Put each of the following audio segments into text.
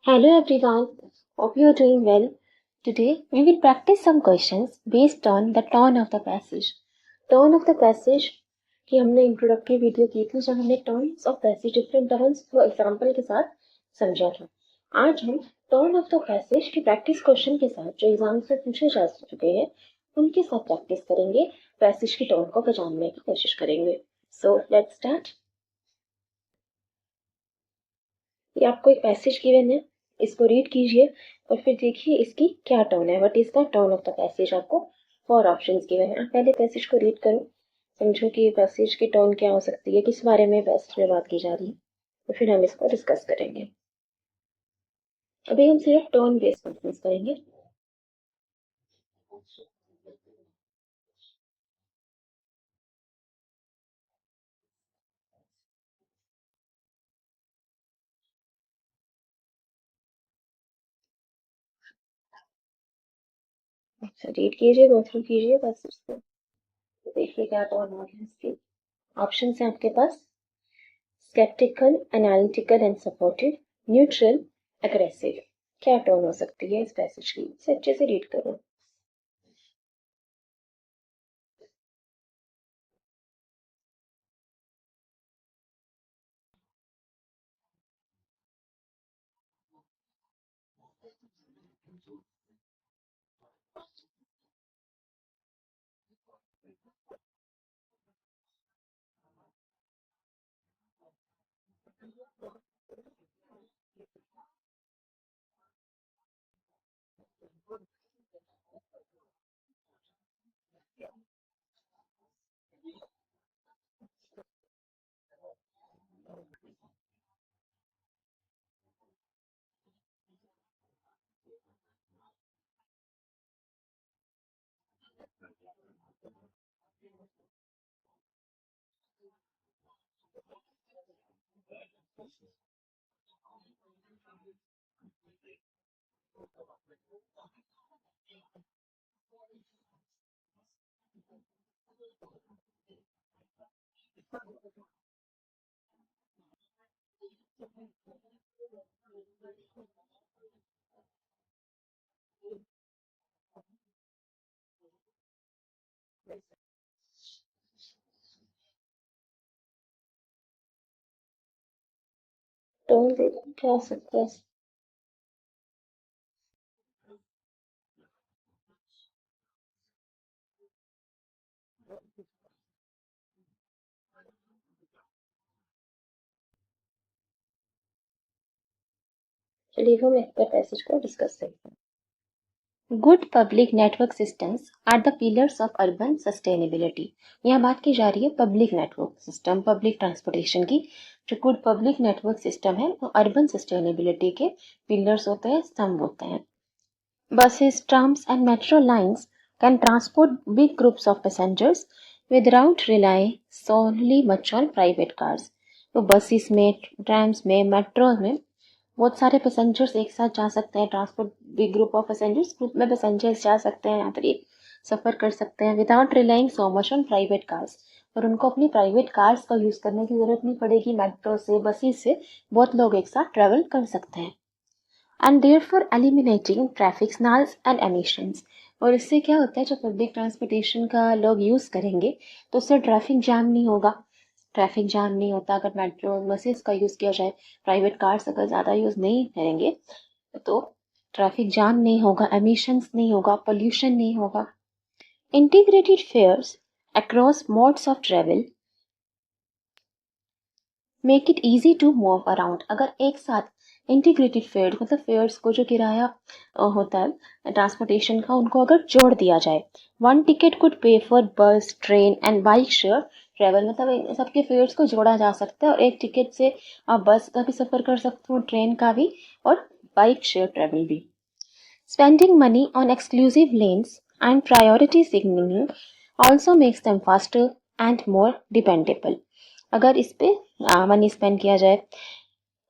Hello everyone, hope you are doing well. Today we will practice some questions based on the tone of the passage. Tone of the passage की हमने introductory video की थी जब हमने turns of passage different turns को example के साथ समझा था। आज हम टर्न ऑफ द पैसेज की प्रैक्टिस क्वेश्चन के साथ जो एग्जाम से पूछे जा चुके हैं उनके साथ प्रैक्टिस करेंगे, पैसेज की टोन को पहचानने की कोशिश करेंगे। So let's start. ये आपको एक पैसेज गिवन है, इसको रीड कीजिए और फिर देखिए इसकी क्या टोन है। What is the tone of the passage. आपको 4 ऑप्शंस गिवन है। आप पहले पैसेज को रीड करो, समझो कि पैसेज की टोन क्या हो सकती है, किस बारे में पैसेज में बात की जा रही है, तो फिर हम इसको डिस्कस करेंगे। अभी हम सिर्फ टोन बेस्ड क्वेश्चंस करेंगे। अच्छा, रीड कीजिए, गो थ्रू कीजिए पैसेज को, तो देखिए क्या टोन आ रही है इसकी। ऑप्शन है आपके पास sceptical, analytical and supportive, neutral, aggressive. क्या टोन हो सकती है इस पैसेज की, इसे अच्छे से रीड करो। टोन देखो क्या हो सकता है। चलिए हम एक बार पैसेज को डिस्कस करते हैं। Good public network systems are the pillars of urban sustainability. यहाँ बात की जा रही है public network system, public transportation की। जो गुड पब्लिक नेटवर्क सिस्टम है वो अर्बन सस्टेनेबिलिटी के पिलर्स होते हैं, स्तंभ होते हैं। Buses, trams, and metro lines can transport big groups of passengers without relying solely much on private cars. तो बसेस में, ट्रैम्स में, मेट्रो में बहुत सारे पैसेंजर्स एक साथ जा सकते हैं। Transport big group of passengers, group में पैसेंजर्स जा सकते हैं, यहाँ पर ये सफ़र कर सकते हैं without relying so much on private cars. और उनको अपनी प्राइवेट कार्स का यूज़ करने की ज़रूरत नहीं पड़ेगी। मेट्रो से, बसेस से बहुत लोग एक साथ ट्रेवल कर सकते हैं। And therefore eliminating traffic signals and emissions. और इससे क्या होता है, जब पब्लिक ट्रांसपोर्टेशन का लोग यूज़ करेंगे तो उससे ट्रैफिक जैम नहीं होगा। ट्रैफिक जैम नहीं होता अगर मेट्रो बसेस का यूज़ किया जाए। प्राइवेट कार्स अगर ज़्यादा यूज़ नहीं करेंगे तो ट्रैफिक जैम नहीं होगा, एमिशंस नहीं होगा, पोल्यूशन नहीं होगा। Integrated fares across modes of travel make it easy to move around. अगर एक साथ इंटीग्रेटेड फेयर मतलब फेयर्स को जो किराया होता है ट्रांसपोर्टेशन का, उनको अगर जोड़ दिया जाए, वन टिकट कुड पे फॉर बस, train and bike share travel. मतलब सबके फेयर्स को जोड़ा जा सकता है और एक टिकट से आप बस का भी सफ़र कर सकते हो, ट्रेन का भी, और बाइक शेयर ट्रेवल भी। Spending money on exclusive lens and priority signalling also makes them faster and more dependable. अगर इस पे मनी स्पेंड किया जाए,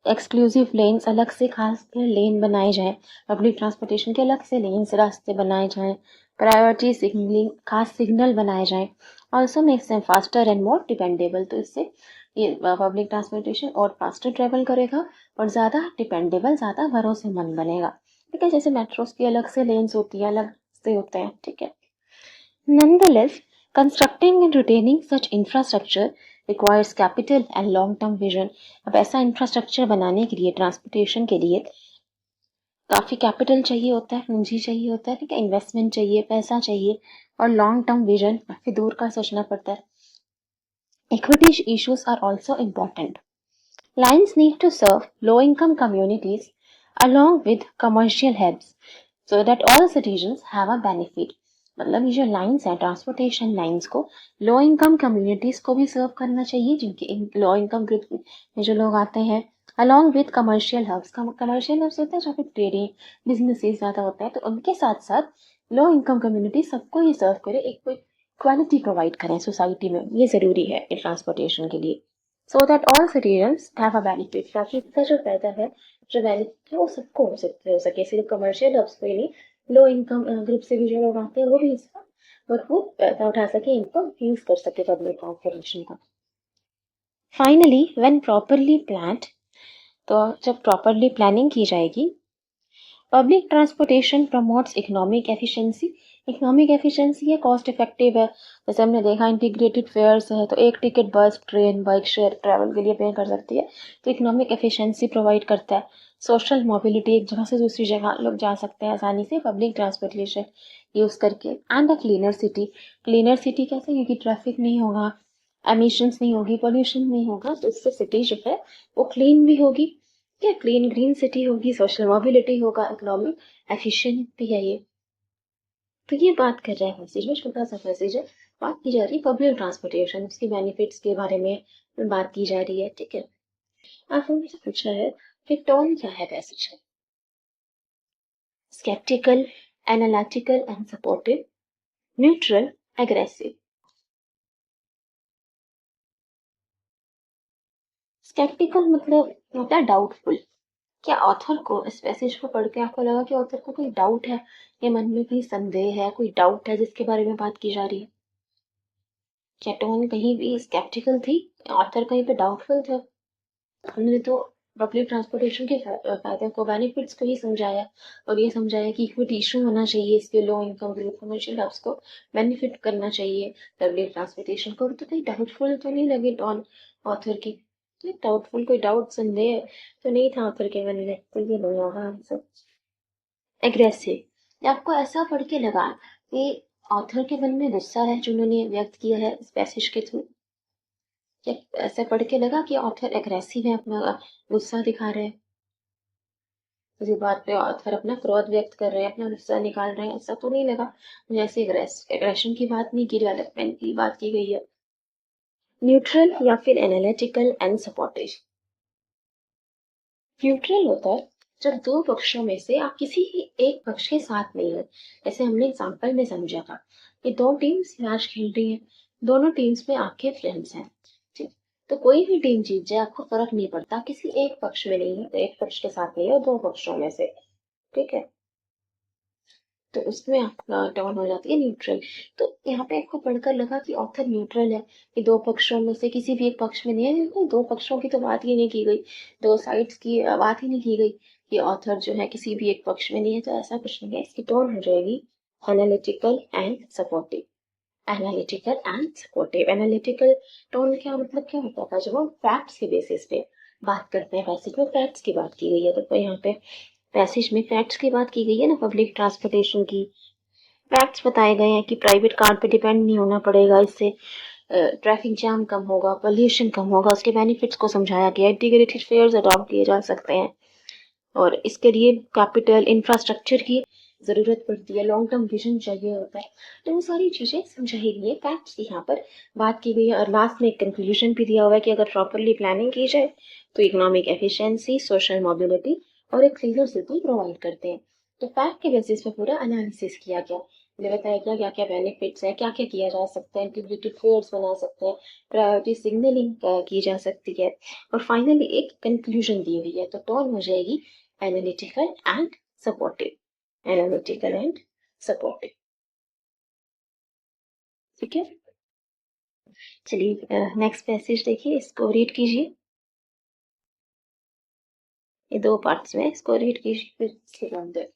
एक्सक्लूसिव लेन्स अलग से खास लेन बनाए जाएं, पब्लिक ट्रांसपोर्टेशन के अलग से लेन्स रास्ते बनाए जाएं, प्रायोरिटी सिग्नलिंग खास सिग्नल बनाए जाएं, also makes them faster and more dependable. तो इससे ये पब्लिक ट्रांसपोर्टेशन और फास्टर ट्रेवल करेगा और ज़्यादा डिपेंडेबल, ज़्यादा भरोसेमंद बनेगा। ठीक है, जैसे मेट्रोस की अलग से लेन्स होती है, अलग से होते हैं। ठीक है, nonetheless, constructing and retaining such infrastructure requires capital and long-term vision. अब ऐसा इंफ्रास्ट्रक्चर बनाने के लिए, ट्रांसपोर्टेशन के लिए काफ़ी कैपिटल चाहिए होता है, पूंजी चाहिए होता है, ठीक है, इन्वेस्टमेंट चाहिए, पैसा चाहिए और लॉन्ग टर्म विजन, काफ़ी दूर का सोचना पड़ता है। Equity issues are also important. Lines need to serve low-income communities along with commercial hubs so that all citizens have a benefit. मतलब ये जो लाइंस हैं, ट्रांसपोर्टेशन लाइंस को लो इनकम कम्युनिटीज को भी सर्व करना चाहिए, जिनके लो इनकम ग्रुप में जो लोग आते हैं, along with commercial hubs. Commercial hubs होते हैं जहाँ पे ट्रेडिंग बिजनेसेस ज़्यादा होता है, तो उनके साथ साथ लो इनकम कम्युनिटी सबको ये सर्व करे, एक कोई क्वालिटी प्रोवाइड करें सोसाइटी में, ये ज़रूरी है ट्रांसपोर्टेशन के लिए, so that all citizens have a benefit, ताकि इसका जो फायदा है, जो बेनिफिट है वो सबको हो सके, सिर्फ कमर्शियल हब्स को ही नहीं, लो इनकम ग्रुप से भी जो लोग आते हैं वो भी इसका भरपूर फायदा उठा सके, इनको यूज कर सके पब्लिक ट्रांसपोर्टेशन का। फाइनली व्हेन प्रॉपरली प्लान्ड, तो जब प्रॉपरली प्लानिंग की जाएगी, public transportation promotes economic efficiency. Economic efficiency है, कॉस्ट इफेक्टिव है। जैसे हमने देखा इंटीग्रेटेड फेयर्स है, तो एक ticket bus train bike share travel के लिए पे कर सकती है, तो इकोनॉमिक एफिशिएंसी प्रोवाइड करता है। सोशल मोबिलिटी, एक जगह से दूसरी जगह लोग जा सकते हैं आसानी से पब्लिक ट्रांसपोर्टेशन यूज़ करके। And a cleaner city, cleaner city कैसे, क्योंकि ट्रैफिक नहीं होगा, एमिशंस नहीं होगी, पोल्यूशन नहीं होगा, तो इससे सिटी जो है वो क्लीन भी होगी, क्या क्लीन ग्रीन सिटी होगी, सोशल मोबिलिटी होगा, इकोनॉमिक एफिशिएंट भी है ये। तो ये बात कर रहे हैं मैसेज में, छोटा सा मैसेज है, बात की जा रही है पब्लिक ट्रांसपोर्टेशन, उसके बेनिफिट्स के बारे में बात की जा रही है। ठीक है, आप हमसे पूछा है कि टोन क्या है मैसेज है, sceptical, analytical and supportive, neutral, aggressive. Sceptical मतलब होता है डाउटफुल। क्या ऑथर को इस पैसेज को पढ़ के आपको लगा कि ऑथर को कोई डाउट है, या मन में कोई संदेह है, कोई डाउट है जिसके बारे में बात की जा रही है? क्या टोन कहीं भी स्केप्टिकल थी, ऑथर कहीं पे डाउटफुल था? हमने तो पब्लिक ट्रांसपोर्टेशन के फायदे को, बेनिफिट्स को ही समझाया, और ये समझाया कि इक्विटी इशू होना चाहिए, इसके low income group commercial hubs को बेनिफिट करना चाहिए पब्लिक ट्रांसपोर्टेशन को। तो कहीं डाउटफुल तो नहीं लगे टोन ऑथर की? डाउटफुल, कोई डाउट संदेह तो नहीं था ऑथर के मन में, तो ये नहीं होगा आंसर। एग्रेसिव, आपको ऐसा पढ़ के लगा कि ऑथर के मन में गुस्सा है जो उन्होंने व्यक्त किया है इस पैसेज के थ्रू? क्या ऐसा पढ़ के लगा कि ऑथर एग्रेसिव है, अपना गुस्सा दिखा रहे हैं, किसी बात पे ऑथर अपना क्रोध व्यक्त कर रहे हैं, अपना गुस्सा निकाल रहे हैं? ऐसा तो नहीं लगा। जैसे एग्रेशन की बात नहीं की, डेवलपमेंट की बात की गई है। न्यूट्रल या फिर एनालिटिकल एंड सपोर्टिव। न्यूट्रल होता है जब दो पक्षों में से आप किसी ही एक पक्ष के साथ नहीं हो। जैसे हमने एग्जाम्पल में समझा था कि दो टीम्स मैच खेल रही हैं, दोनों टीम्स में आपके फ्रेंड्स हैं, ठीक, तो कोई भी टीम जीत जाए आपको फर्क नहीं पड़ता, किसी एक पक्ष में नहीं है, तो एक पक्ष के साथ नहीं है, दो पक्षों में से। ठीक है, तो उसमें आपका टर्न हो जाती है न्यूट्रल। तो यहाँ पे आपको पढ़कर लगा कि ऑथर न्यूट्रल है, कि दो पक्षों में से किसी भी एक पक्ष में नहीं है, क्योंकि दो पक्षों की तो बात ही नहीं की गई, दो साइड्स की बात ही नहीं की गई, कि ऑथर जो है किसी भी एक पक्ष में नहीं है, तो ऐसा कुछ नहीं है। इसकी टोन हो जाएगी analytical and supportive. Analytical and supportive, analytical tone क्या मतलब, क्या होता था जब हम फैक्ट्स के बेसिस पे बात करते हैं, पैसेज में फैक्ट्स की बात की गई है, तो यहाँ पे पैसेज में फैक्ट्स की बात की गई है ना, पब्लिक ट्रांसपोर्टेशन की। फैक्ट्स बताए गए हैं कि प्राइवेट कार पे डिपेंड नहीं होना पड़ेगा, इससे ट्रैफिक जाम कम होगा, पोल्यूशन कम होगा, उसके बेनिफिट्स को समझाया गया, इंटीग्रेटेड फेयर्स अडॉप्ट किए जा सकते हैं, और इसके लिए कैपिटल इंफ्रास्ट्रक्चर की ज़रूरत पड़ती है, लॉन्ग टर्म विजन चाहिए होता है, तो वो सारी चीज़ें समझाई गई है, फैक्ट्स की यहाँ पर बात की गई है। और लास्ट में एक कंक्लूजन भी दिया हुआ है कि अगर प्रॉपरली प्लानिंग की जाए तो इकोनॉमिक एफिशिएंसी, सोशल मोबिलिटी और एक क्लीनर सिटी प्रोवाइड करते हैं। तो फैक्ट के बेसिस पे पूरा एनालिसिस किया गया, ये बताया गया क्या क्या बेनिफिट्स है, क्या क्या किया जा सकता है, इंटीग्रेटेड फेयर्स बना सकते हैं, प्रायोरिटी सिग्नलिंग की जा सकती है, और फाइनली एक कंक्लूजन दी हुई है। तो टर्न हो जाएगी analytical and supportive, analytical and supportive। ठीक है, चलिए नेक्स्ट पैसेज देखिए, इसको रीड कीजिए। ये 2 पार्ट्स में, इसको रीड कीजिए फिर इसके बाद।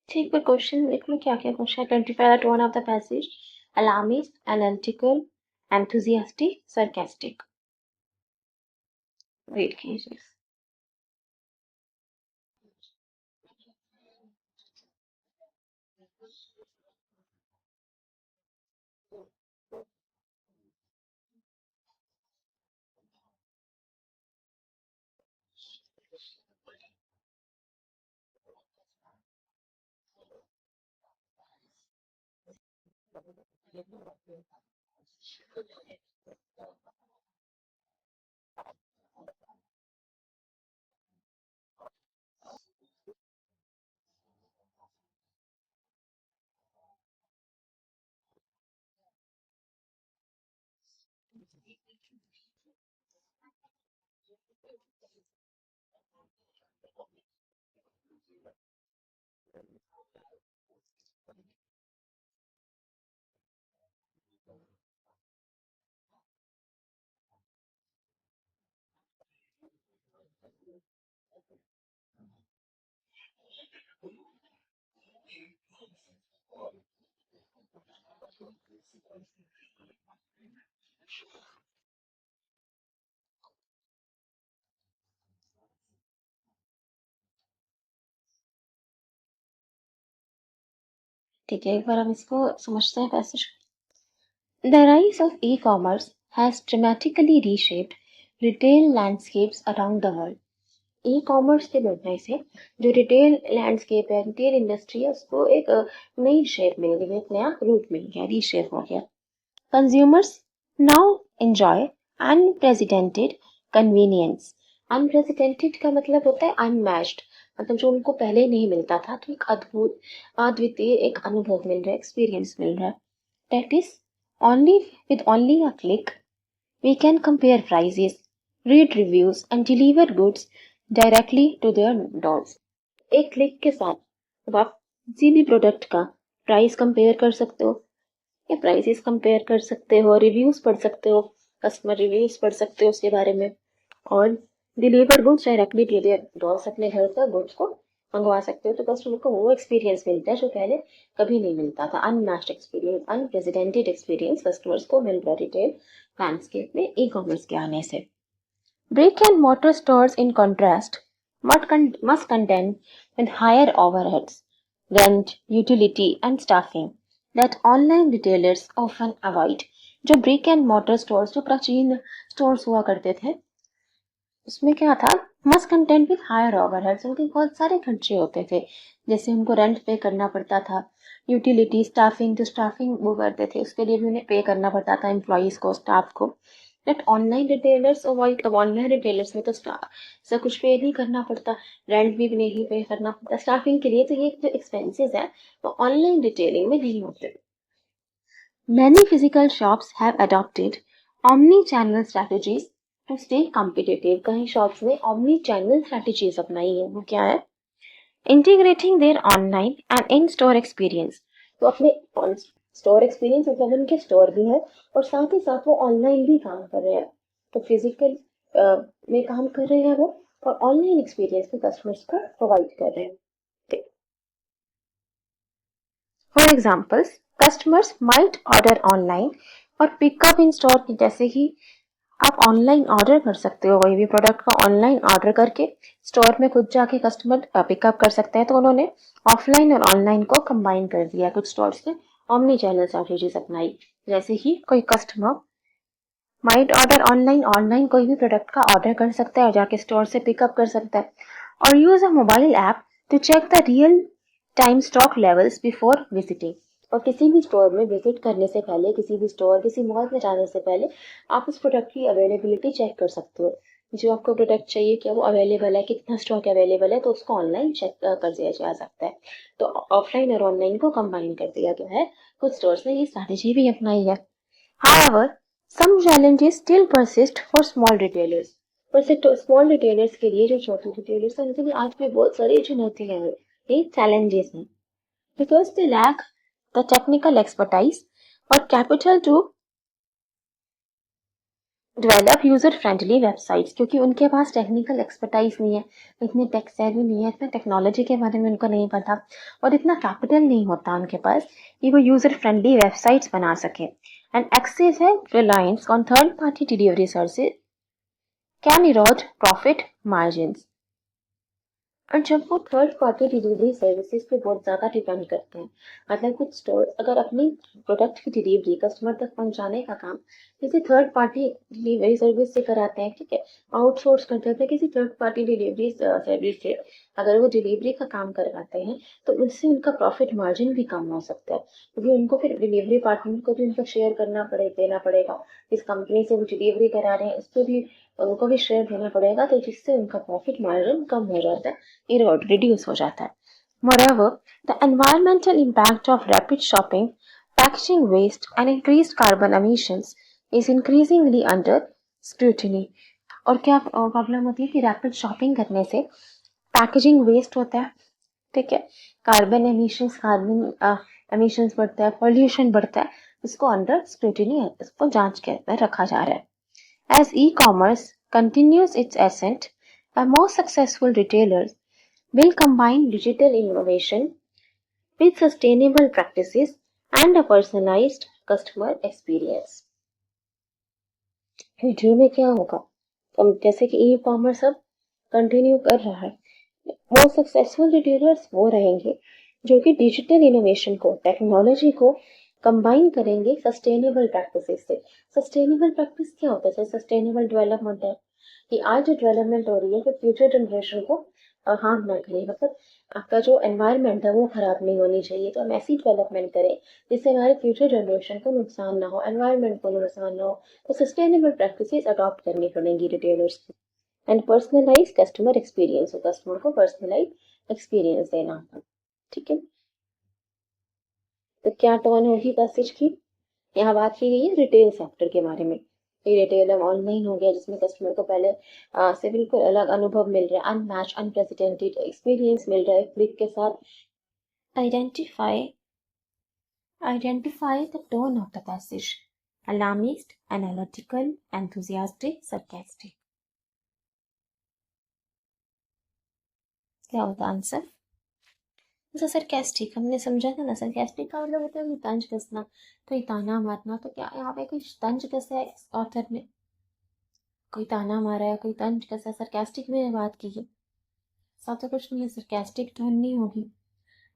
ठीक है, क्वेश्चन देख लो क्या क्या question. Identify the tone of the passage, alarmist, analytical, enthusiastic, sarcastic। Read कीजिए। ठीक है, एक बार हम इसको समझते हैं passage. The rise of e-commerce has dramatically reshaped retail landscapes around the world। E commerce के बढ़ने से जो रिटेल लैंडस्केप है, रिटेल इंडस्ट्री है, उसको एक नई शेप मिल गई, एक नया रूप मिल गया, रीशेप हो गया। Consumers now enjoy unprecedented convenience. Unprecedented का मतलब होता है अनमैच्ड, मतलब जो उनको पहले नहीं मिलता था, तो एक अद्भुत, अद्वितीय एक अनुभव मिल रहा है, एक्सपीरियंस मिल रहा है। That is only with only a click we can compare prices, read reviews and deliver goods directly to their doors। एक क्लिक के साथ अब आप किसी भी प्रोडक्ट का प्राइस कंपेयर कर सकते हो, या प्राइसेस कंपेयर कर सकते हो, रिव्यूज पढ़ सकते हो, कस्टमर रिव्यूज पढ़ सकते हो उसके बारे में, और deliver goods directly to their doors, अपने घर पर गुड्स को मंगवा सकते हो। तो कस्टमर को वो एक्सपीरियंस मिलता है जो पहले कभी नहीं मिलता था। Unmatched experience, unprecedented experience customers को मिल रहा है रिटेल लैंडस्केप में ई कॉमर्स के आने से। Brick and mortar stores, in contrast, must contend with higher overheads, rent, utility, and staffing that online retailers often avoid। जो ब्रिक एंड मोटर स्टोर्स, जो प्राचीन स्टोर्स हुआ करते थे, उसमें क्या था, must contend with higher overheads, उनके बहुत सारे खर्चे होते थे, जैसे उनको रेंट पे करना पड़ता था, यूटिलिटी, स्टाफिंग, जो स्टाफिंग वो करते थे उसके लिए भी उन्हें पे करना पड़ता था, एम्प्लॉयज को, स्टाफ को। बट ऑनलाइन रिटेलर्स अवॉइड, अब ऑनलाइन रिटेलर्स में तो ऐसा कुछ पे नहीं करना पड़ता, रेंट भी नहीं पे करना पड़ता स्टाफिंग के लिए, तो ये जो एक्सपेंसेस है वो ऑनलाइन रिटेलिंग में नहीं होते। Many physical shops have adopted omni-channel strategies to stay competitive। कई शॉप्स ने omni-channel strategies अपनाई है, वो क्या है, integrating their online and in-store experience। तो अपने स्टोर एक्सपीरियंस, मतलब उनके स्टोर भी है और साथ ही साथ वो ऑनलाइन भी काम कर रहे हैं, तो फिजिकल में काम कर रहे हैं वो, और ऑनलाइन एक्सपीरियंस भी कस्टमर्स को प्रोवाइड कर रहे हैं। For examples, customers might order online और पिकअप इन स्टोर, जैसे कि आप ऑनलाइन ऑर्डर कर सकते हो कोई भी प्रोडक्ट को ऑनलाइन ऑर्डर करके स्टोर में खुद जाके कस्टमर पिकअप कर सकते हैं। तो उन्होंने ऑफलाइन और ऑनलाइन को कंबाइन कर दिया। कुछ स्टोर्स ने ओमनी चैनल स्ट्रैटेजीज अपनाई, जैसे कि कोई customer might order online, online कोई भी प्रोडक्ट का ऑर्डर कर सकता है और जाके स्टोर से पिकअप कर सकता है, और use a mobile app to check the real time stock levels before visiting. और किसी भी स्टोर में विजिट करने से पहले, किसी भी स्टोर, किसी मॉल में जाने से पहले आप उस प्रोडक्ट की अवेलेबिलिटी चेक कर सकते हो। जो आपको प्रोडक्ट चाहिए क्या वो अवेलेबल है, कितना स्टॉक अवेलेबल है, तो उसको ऑनलाइन चेक कर दिया जा सकता है। तो ऑफलाइन और ऑनलाइन को कंबाइन कर दिया गया है। कुछ स्टोर्स ने ये स्ट्रैटेजी भी अपनाई है। However, some challenges still persist for small retailers. पर स्मॉल रिटेलर्स के लिए, जो छोटे रिटेलर्स हैं उनके लिए आज भी बहुत सारी चुनौतियां हैं, ये चैलेंजेस हैं, because they lack the technical expertise or capital to develop user friendly websites, क्योंकि उनके पास टेक्निकल एक्सपर्टाइज नहीं है, इतनी टेक सेवी नहीं है, इतना टेक्नोलॉजी के बारे में उनको नहीं पता, और इतना कैपिटल नहीं होता उनके पास कि वो यूजर फ्रेंडली वेबसाइट्स बना सके। एंड एक्सेस है reliance on third party delivery services can Erode profit margins. और जब वो थर्ड पार्टी डिलीवरी सर्विसेज पे बहुत ज़्यादा डिपेंड करते हैं, मतलब कुछ स्टोर अगर अपनी प्रोडक्ट की डिलीवरी कस्टमर तक पहुंचाने का काम किसी थर्ड पार्टी डिलीवरी सर्विस से कराते हैं, ठीक है, आउटसोर्स कर देते हैं किसी थर्ड पार्टी डिलीवरी सर्विस से, अगर वो डिलीवरी का काम करवाते हैं तो उससे उनका प्रॉफिट मार्जिन भी कम हो सकता है, क्योंकि उनको फिर डिलीवरी पार्टनर को भी उनका शेयर देना पड़ेगा। इस कंपनी से वो डिलीवरी करा रहे हैं उस पर भी उनको भी शेयर देना पड़ेगा, तो जिससे उनका प्रॉफिट मार्जिन कम हो जाता है, erode, reduce हो जाता है। Moreover, the environmental impact of rapid shopping, packaging waste, and increased carbon emissions is increasingly under scrutiny. और क्या प्रॉब्लम होती है कि रैपिड शॉपिंग करने से पैकेजिंग वेस्ट होता है, ठीक है, कार्बन एमिशंस बढ़ता है, पॉल्यूशन बढ़ता है, इसको अंडर स्क्रूटिनी, इसको जांच के अंदर रखा जा रहा है। As e-commerce continues its ascent, a more successful retailers will combine digital innovation with sustainable practices and a personalized customer experience। Future में क्या होगा, जैसे कि ई कॉमर्स अब कंटिन्यू कर रहा है, मोर सक्सेसफुल रिटेलर्स वो रहेंगे जो कि डिजिटल इनोवेशन को, टेक्नोलॉजी को कंबाइन करेंगे सस्टेनेबल प्रैक्टिसेस से। सस्टेनेबल प्रैक्टिस क्या होता है? सस्टेनेबल डेवलपमेंट है कि आज जो डेवलपमेंट हो रही है वो फ्यूचर जनरेशन को हार्म ना करे, मतलब आपका जो एनवायरनमेंट है वो खराब नहीं होनी चाहिए। तो हम ऐसी डेवलपमेंट करें जिससे हमारे फ्यूचर जनरेशन को नुकसान ना हो, एनवायरनमेंट को नुकसान ना हो। तो सस्टेनेबल प्रैक्टिसेस अडॉप्ट करनी पड़ेंगी रिटेलर्स को। एंड पर्सनलाइज कस्टमर एक्सपीरियंस, हो कस्टमर को पर्सनलाइज एक्सपीरियंस देना होगा, ठीक है। तो क्या टोन होगी पैसेज की? यहाँ बात की गई है रिटेल सेक्टर के बारे में। ये रिटेल अब ऑनलाइन हो गया, जिसमें कस्टमर को पहले से बिल्कुल अलग अनुभव मिल रहा है, अनमैच अनप्रेसिडेंटेड एक्सपीरियंस मिल रहा है क्लिक के साथ। Identify identify the tone of the passage, alarmist, analytical, enthusiastic, sarcastic. क्या होगा आंसर? जैसा सरकास्टिक हमने समझा था ना, सरकास्टिक का मतलब होता है तंज कसना, कोई ताना मारना। तो क्या यहाँ पे कोई तंज कसा है इस ऑथर ने? कोई ताना मारा है, कोई तंज कसा, सरकास्टिक में बात की है? साथ तो कुछ नहीं है, सरकास्टिक टोन नहीं होगी।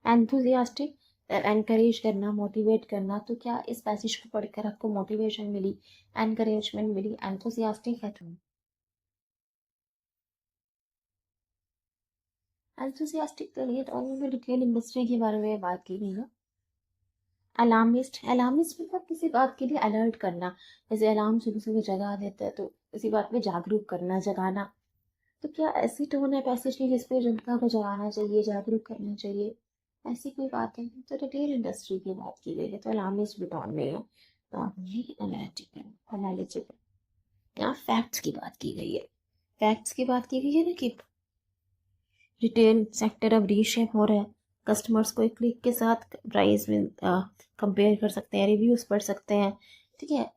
एंथुजियास्टिक, एनकरेज करना, मोटिवेट करना। तो क्या इस पैसेज को पढ़कर आपको मोटिवेशन मिली, एनकरेजमेंट मिली? एंथुजियास्टिक है टोन। एंथुजियास्टिक तो नहीं, टोन में रिटेल इंडस्ट्री के बारे में बात की गई है। अलार्मिस्ट, अलार्मिस्ट मतलब किसी बात के लिए अलर्ट करना, जैसे अलार्म सुबह सुबह जगा देता है तो किसी बात में जागरूक करना, जगाना। तो क्या ऐसी टोन है पैसेज की जिसपे जनता को जगाना चाहिए, जागरूक करना चाहिए? ऐसी कोई बात है? तो रिटेल इंडस्ट्री की बात की गई है, तो अलार्मिस्ट भी टोन में है। तो एनालिटिकल, यहाँ फैक्ट्स की बात की गई है। फैक्ट्स की बात की गई है ना कि रिटेल सेक्टर अब रीशेप हो रहा है, कस्टमर्स को एक क्लिक के साथ प्राइस में कंपेयर कर सकते हैं, रिव्यूज पढ़ सकते हैं, ठीक है।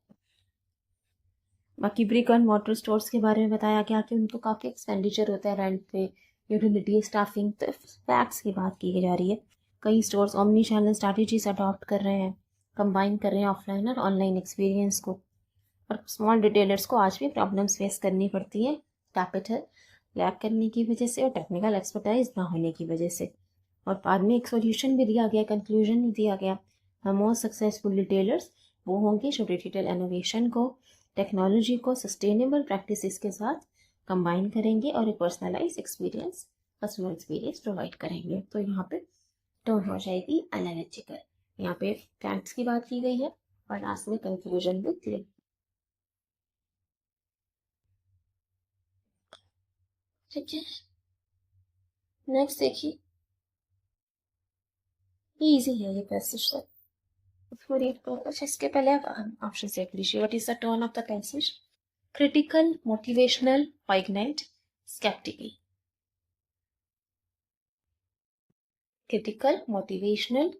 बाकी ब्रिक एंड मोटर स्टोर्स के बारे में बताया गया कि उनको काफ़ी एक्सपेंडिचर होता है रेंट पे, यूटिलिटी, स्टाफिंग। तो फैक्ट्स की बात की जा रही है। कई stores omni channel strategies adopt कर रहे हैं, कंबाइन कर रहे हैं ऑफलाइन और ऑनलाइन एक्सपीरियंस को। और स्मॉल रिटेलर्स को आज भी प्रॉब्लम्स फेस करनी पड़ती है कैपिटल लैक करने की वजह से और टेक्निकल एक्सपर्टाइज ना होने की वजह से। और बाद में एक सोल्यूशन भी दिया गया, कंक्लूजन भी दिया गया। मोस्ट सक्सेसफुल रिटेलर्स वो होंगे जो डिजिटल इनोवेशन को, टेक्नोलॉजी को सस्टेनेबल प्रैक्टिसेस के साथ कंबाइन करेंगे और एक personalise experience, customer experience provide करेंगे। तो यहाँ पे टर्न हो जाएगी एनालिटिकल। यहाँ पे फैक्ट्स की बात की गई है और लास्ट में कंक्लूजन भी दिया। ठीक है, नेक्स्ट देखिए, इजी है ये पैसेज तो उसको रीड करो। अच्छा, इसके पहले आप ऑप्शन देख लीजिए। What is the tone of the passage? Critical, motivational, poignant, skeptical. Critical, motivational,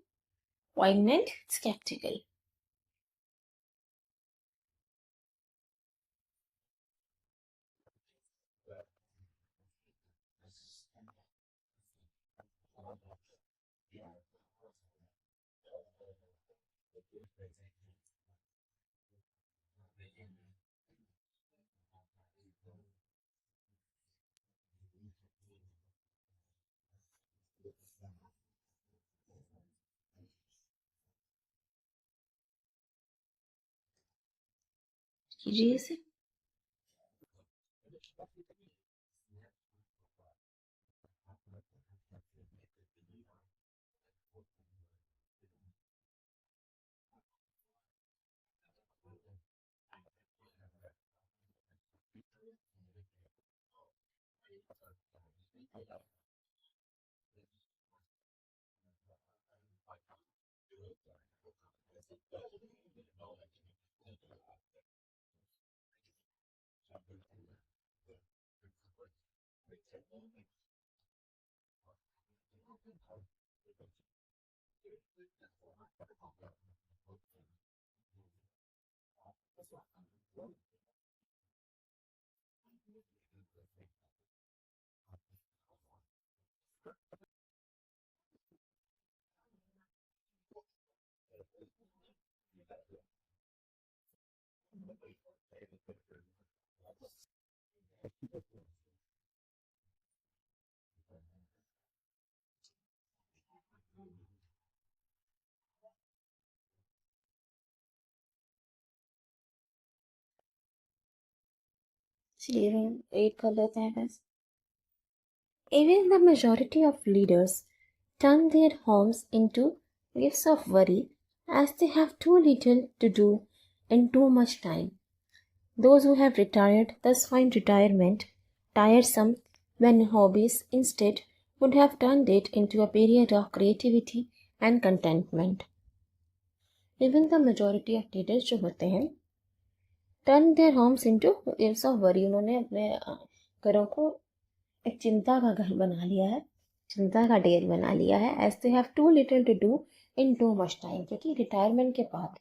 poignant, skeptical. कीजिए इसे। चलिए रीड कर लेते हैं बस। Even the majority of leaders turn their homes into lives of worry as they have too little to do in too much time. Those who have retired thus find retirement tiresome when hobbies instead would have turned it into a period of creativity and contentment. Even the majority of leaders जो होते हैं turn their homes into lives of worry, उन्होंने अपने घरों को एक चिंता का घर बना लिया है, चिंता का ढेर बना लिया है। As they have too little to do in too much time, क्योंकि रिटायरमेंट के बाद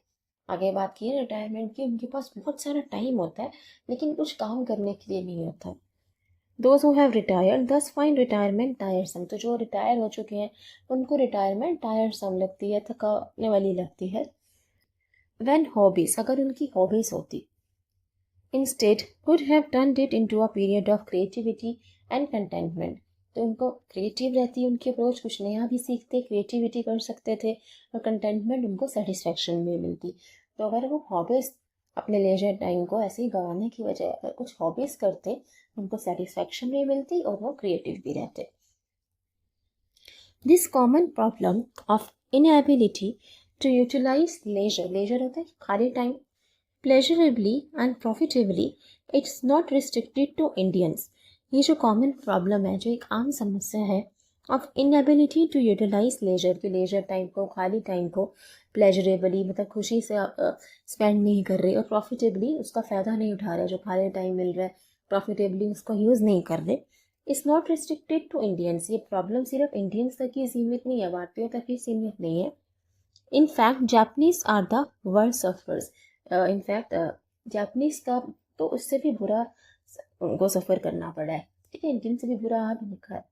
आगे बात की है रिटायरमेंट की, उनके पास बहुत सारा टाइम होता है लेकिन कुछ काम करने के लिए नहीं होता। दोज हु हैव रिटायर्ड दस फाइंड रिटायरमेंट टायरसम, तो जो रिटायर हो चुके हैं उनको रिटायरमेंट टायरसम लगती है, थकाने वाली लगती है। व्हेन हॉबीज, अगर उनकी हॉबीज होती, instead could have turned it into a period of creativity and contentment, तो उनको क्रिएटिव रहती है उनकी अप्रोच, कुछ नया भी सीखते, क्रिएटिविटी कर सकते थे और कंटेंटमेंट उनको सेटिस्फेक्शन भी मिलती। तो अगर वो हॉबीज़ अपने लेजर टाइम को ऐसे ही गंवाने की बजाय अगर कुछ हॉबीज़ करते, उनको सेटिस्फेक्शन भी मिलती और वो क्रिएटिव भी रहते। This common problem of inability to utilise leisure, leisure होता है खाली time, pleasurably and profitably, it's not restricted to Indians. ये जो कॉमन प्रॉब्लम है, जो एक आम समस्या है of inability to utilise leisure, के लेजर टाइम को, खाली टाइम को प्लेजरेबली मतलब खुशी से स्पेंड नहीं कर रहे और प्रॉफिटेबली उसका फ़ायदा नहीं उठा रहे, जो खाली टाइम मिल रहा है प्रॉफिटेबली उसको यूज़ नहीं कर रहे। It's not restricted to Indians, ये प्रॉब्लम सिर्फ इंडियंस तक ही सीमित नहीं है, भारतीयों तक ही सीमित नहीं है। In fact Japanese are the world sufferers, in fact Japanese का तो उससे भी बुरा उनको सफ़र करना पड़ा है। ठीक है, इंडियन से भी बुरा हाल लिखा है।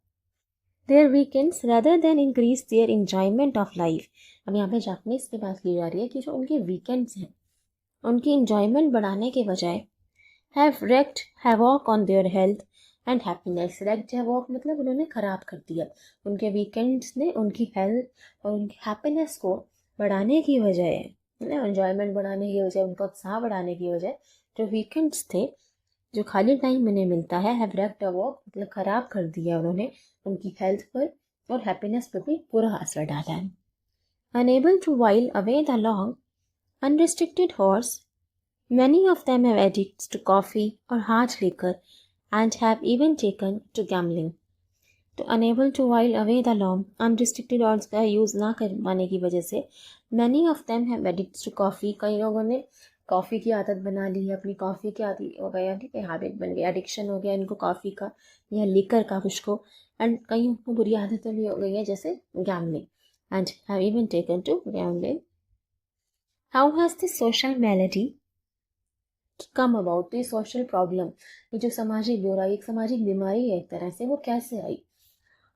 Their weekends rather than increase their enjoyment of life। अब यहाँ पे जापनीज की बात की जा रही है कि जो उनके वीकेंड्स हैं उनकी enjoyment बढ़ाने के बजाय have wreaked havoc on their health and happiness। wreaked havoc मतलब उन्होंने ख़राब कर दिया, उनके वीकेंड्स ने उनकी हेल्थ और उनकी हैप्पीनेस को बढ़ाने की बजाय, एंजॉयमेंट बढ़ाने की बजाय, उनका उत्साह बढ़ाने की बजाय जो वीकेंड्स थे, जो खाली टाइम उन्हें मिलता है, हैव wreaked havoc मतलब ख़राब कर दिया उन्होंने उनकी हेल्थ पर और हैप्पीनेस पर भी बुरा असर डाला है। Unable to while away the long unrestricted horse, many of them have addicts to coffee or hard liquor and have even taken to gambling। तो unable to while away the long unrestricted hours का use ना कर पाने की वजह से many of them have addicts to coffee, कई लोगों ने कॉफ़ी की आदत बना ली है, अपनी कॉफ़ी की आदत हो गया, ठीक है, हैबिट बन गई, एडिक्शन हो गया इनको कॉफ़ी का या लिकर का कुछ को। एंड कईयों को बुरी आदतें भी हो गई है जैसे gambling and have even taken to gambling. How has this social malady come about, तो ये सोशल प्रॉब्लम, ये जो सामाजिक बुराई, एक सामाजिक बीमारी है एक तरह से, वो कैसे आई?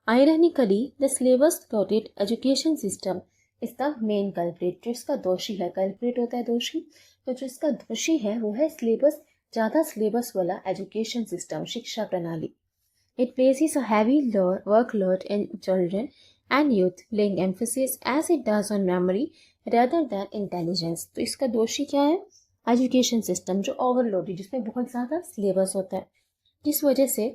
Ironically, the syllabus-loaded education system is the main culprit। जो इसका दोषी है, कल्प्रिट होता है दोषी, तो जो इसका दोषी है वो है सिलेबस, ज़्यादा सिलेबस वाला एजुकेशन सिस्टम, शिक्षा प्रणाली। It places a heavy workload in children and youth, laying emphasis as it does on memory rather than intelligence। तो इसका दोषी क्या है? एजुकेशन सिस्टम जो ओवरलोडेड, जिसमें बहुत ज़्यादा सिलेबस होता है, जिस वजह से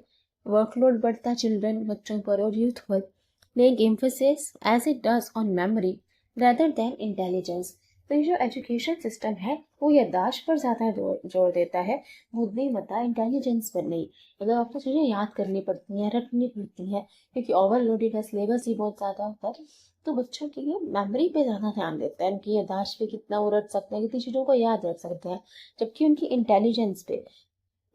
वर्कलोड बढ़ता है चिल्ड्रन, बच्चों पर और यूथ पर, laying emphasis as it does on memory rather than intelligence. तो ये जो एजुकेशन सिस्टम है वो याददाश्त पर ज़्यादा जोर देता है, बुद्धिमत्ता, इंटेलिजेंस पर नहीं। मतलब आपको चीज़ें याद करनी पड़ती हैं, रटनी पड़ती हैं, क्योंकि ओवरलोडेड है, सिलेबस ही बहुत ज़्यादा होता है, तो बच्चों के लिए मेमोरी पे ज़्यादा ध्यान देता है, उनकी याददाश्त पे कितना वो रट सकते हैं, कितनी चीज़ों को याद रख सकते हैं, जबकि उनकी इंटेलिजेंस पे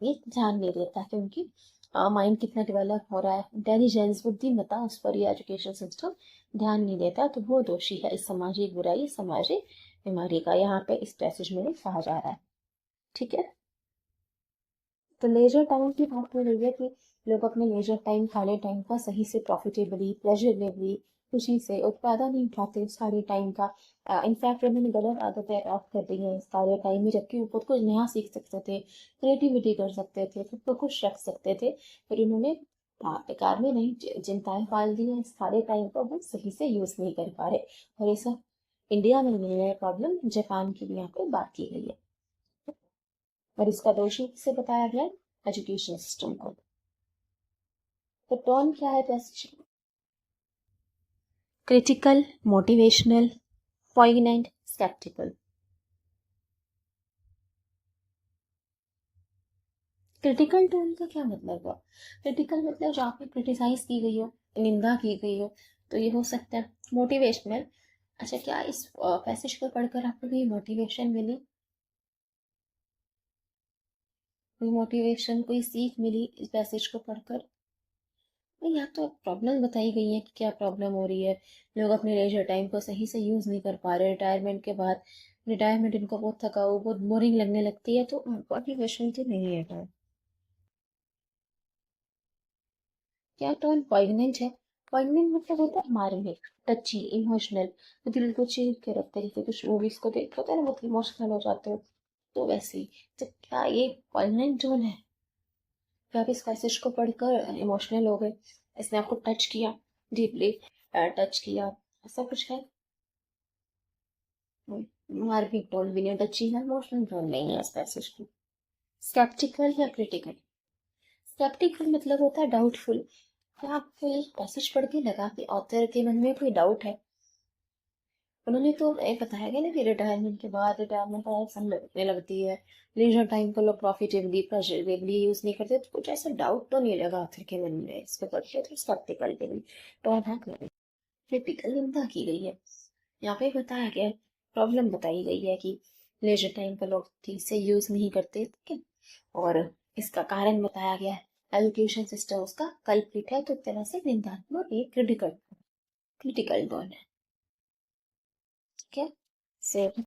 ये ध्यान नहीं देता कि उनकी माइंड कितना डेवलप हो रहा है, इंटेलिजेंस, बुद्धिमत्ता, उस पर ये एजुकेशन सिस्टम ध्यान नहीं देता। तो वो दोषी है इस सामाजिक बुराई, सामाजिक बीमारी का, यहाँ पे इस पैसेज में कहा जा रहा है। ठीक है, तो लेजर टाइम की बात हो रही है कि लोग अपने लेजर टाइम, खाली टाइम का सही से प्रॉफिटेबली, प्लेजरेबली, खुशी से उत्पादन नहीं उठाते इस सारे टाइम का। इनफैक्ट उन्होंने गलत आदतें अडॉप्ट कर दी हैं इस सारे टाइम में, जबकि वो बहुत कुछ नया सीख सकते थे, क्रिएटिविटी कर सकते थे, खुद को खुश रख सकते थे, पर इन्होंने बेकार में नहीं चिंताएं पाल दी हैं, इस सारे टाइम को वो सही से यूज़ नहीं कर पा रहे। और ये सब इंडिया में नहीं है प्रॉब्लम, जापान की भी यहाँ पे बात की गई है, और इसका दोषी से बताया गया एजुकेशन सिस्टम को। तो टोन क्या है passage? Critical, motivational, poignant, sceptical. Critical tone का क्या मतलब हुआ? क्रिटिकल मतलब जहाँ पे क्रिटिसाइज की गई हो, निंदा की गई हो, तो ये हो सकता है। मोटिवेशनल, अच्छा क्या इस पैसेज को पढ़कर आपको कोई मोटिवेशन मिली, कोई मोटिवेशन, कोई सीख मिली इस पैसेज को पढ़कर? नहीं, यहाँ तो प्रॉब्लम बताई गई है कि क्या प्रॉब्लम हो रही है, लोग अपने लेजर टाइम को सही से यूज़ नहीं कर पा रहे, रिटायरमेंट के बाद रिटायरमेंट इनको बहुत थकाऊ, बहुत बोरिंग लगने लगती है, तो मोटिवेशन तो नहीं है टोन। क्या टोन पॉइगनेंट है? पॉइगनेंट मतलब होता है मार्मिक, टची, इमोशनल, दिल को चीर के रखते हैं, जैसे कुछ मूवीज को देखते होते हैं ना, बहुत इमोशनल हो जाते हो, तो वैसे ही। तो क्या ये पॉइगनेंट टोन है? क्या आप इस मैसेज को पढ़कर इमोशनल हो गए, इसने आपको टच किया, डीपली टच किया, ऐसा कुछ है? मार्मिक टोन भी नहीं, टची है, इमोशनल टोन नहीं है इस मैसेज की। स्केप्टिकल या क्रिटिकल? स्केप्टिकल मतलब होता है डाउटफुल। क्या आपको ये पैसेज पढ़ के लगा कि ऑथर के मन में कोई डाउट है? उन्होंने तो ये बताया गया ना कि रिटायरमेंट के बाद रिटायरमेंट का सम लगने लगती है, लीजर टाइम को लोग प्रॉफिटेबली, प्रेजरेबली यूज नहीं करते, तो कुछ ऐसा डाउट तो नहीं लगा ऑथर के मन में इसको पढ़ के, तो स्केप्टिकल के लिए तो है क्रिटिकल निंदा की गई है। यहाँ पे बताया गया, प्रॉब्लम बताई गई है कि लेजर टाइम को लोग ठीक से यूज नहीं करते, ठीक है, और इसका कारण बताया गया है, एजुकेशन सिस्टम उसका कल्प्रिट है, तो एक तरह से निंदात्मक, एक क्रिटिकल, क्रिटिकल टोन है। ठीक है, से